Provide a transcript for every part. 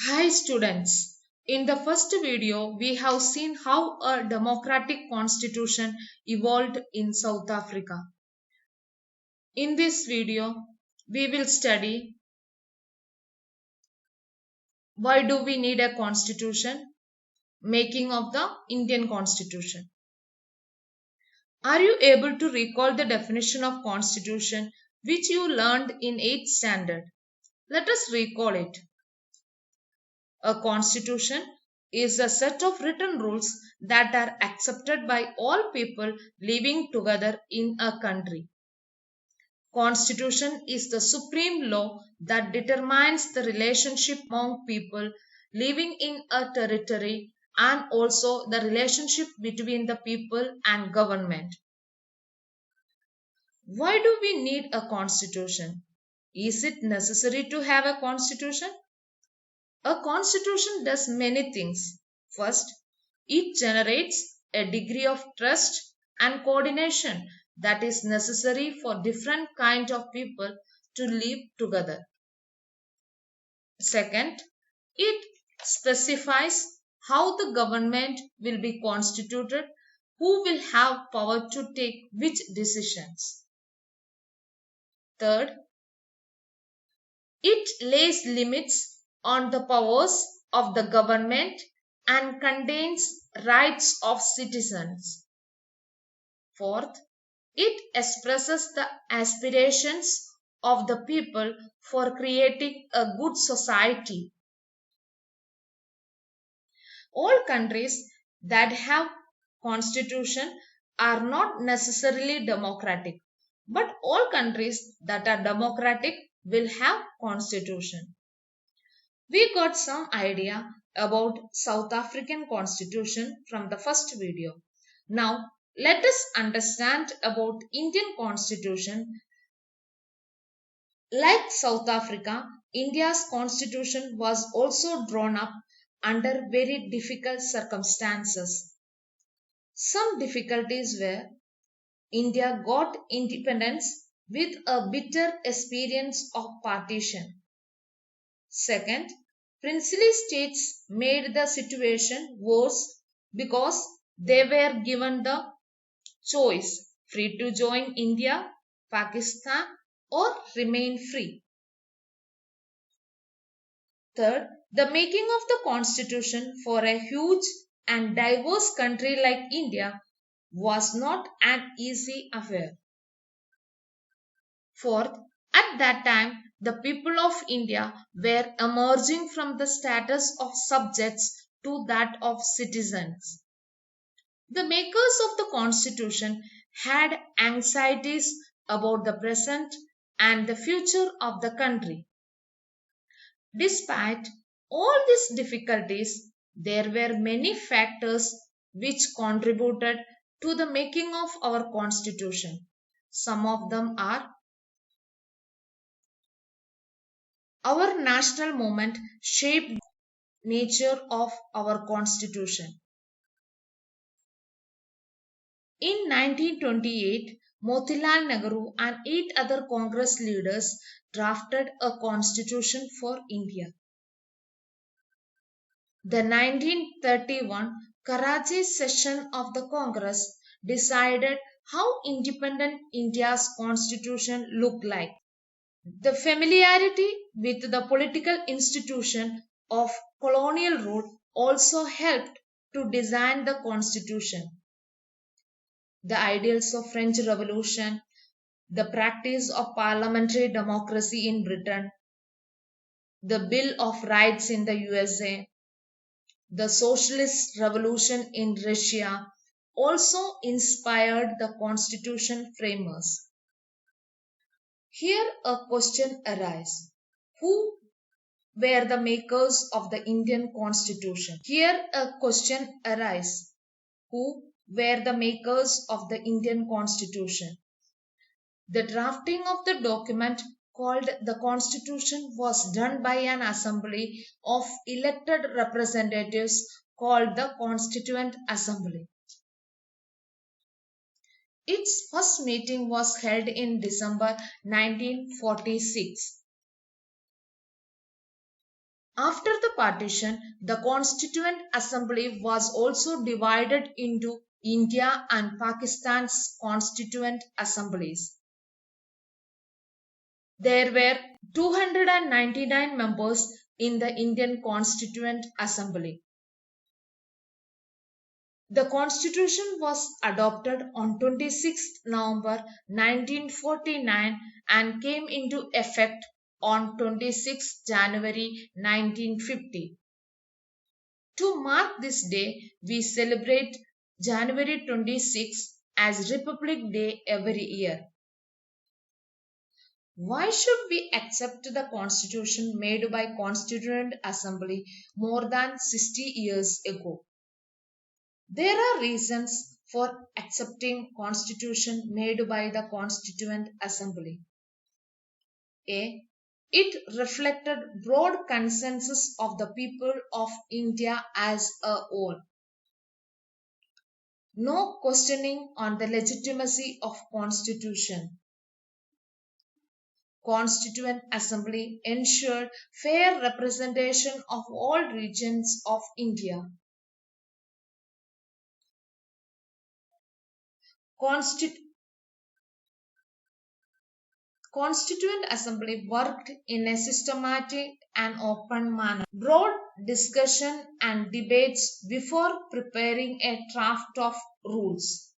Hi students, in the first video we have seen how a democratic constitution evolved in South Africa. In this video we will study why do we need a constitution, making of the Indian constitution. Are you able to recall the definition of constitution which you learned in 8th standard? Let us recall it. A constitution is a set of written rules that are accepted by all people living together in a country. Constitution is the supreme law that determines the relationship among people living in a territory and also the relationship between the people and government. Why do we need a constitution? Is it necessary to have a constitution? A constitution does many things. First, it generates a degree of trust and coordination that is necessary for different kinds of people to live together. Second, it specifies how the government will be constituted, who will have power to take which decisions. Third, it lays limits on the powers of the government and contains rights of citizens. Fourth, it expresses the aspirations of the people for creating a good society. All countries that have constitution are not necessarily democratic, but all countries that are democratic will have constitution. We got some idea about South African constitution from the first video. Now let us understand about Indian constitution. Like South Africa, India's constitution was also drawn up under very difficult circumstances. Some difficulties were India got independence with a bitter experience of partition. Second, princely states made the situation worse because they were given the choice free to join India, Pakistan, or remain free. Third, the making of the constitution for a huge and diverse country like India was not an easy affair. Fourth, at that time, the people of India were emerging from the status of subjects to that of citizens. The makers of the constitution had anxieties about the present and the future of the country. Despite all these difficulties, there were many factors which contributed to the making of our constitution. Some of them are our national movement shaped the nature of our constitution. In 1928, Motilal Nehru and 8 other Congress leaders drafted a constitution for India. The 1931 Karachi session of the Congress decided how independent India's constitution looked like. The familiarity with the political institution of colonial rule also helped to design the constitution. The ideals of French Revolution, the practice of parliamentary democracy in Britain, the Bill of Rights in the USA, the socialist revolution in Russia also inspired the constitution framers. Here a question arises. Who were the makers of the Indian constitution? Here a question arises. Who were the makers of the Indian constitution? The drafting of the document called the Constitution was done by an assembly of elected representatives called the Constituent Assembly. Its first meeting was held in December 1946. After the partition, the Constituent Assembly was also divided into India and Pakistan's Constituent Assemblies. There were 299 members in the Indian Constituent Assembly. The Constitution was adopted on 26 November 1949 and came into effect on 26 January 1950. To mark this day, we celebrate January 26 as Republic Day every year. Why should we accept the constitution made by Constituent Assembly more than 60 years ago? There are reasons for accepting constitution made by the Constituent Assembly. A. It reflected broad consensus of the people of India as a whole. No questioning on the legitimacy of constitution. Constituent Assembly ensured fair representation of all regions of India. Constituent Assembly worked in a systematic and open manner. Broad discussion and debates before preparing a draft of rules.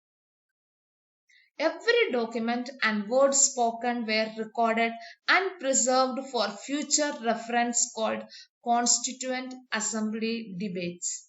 Every document and word spoken were recorded and preserved for future reference called Constituent Assembly debates.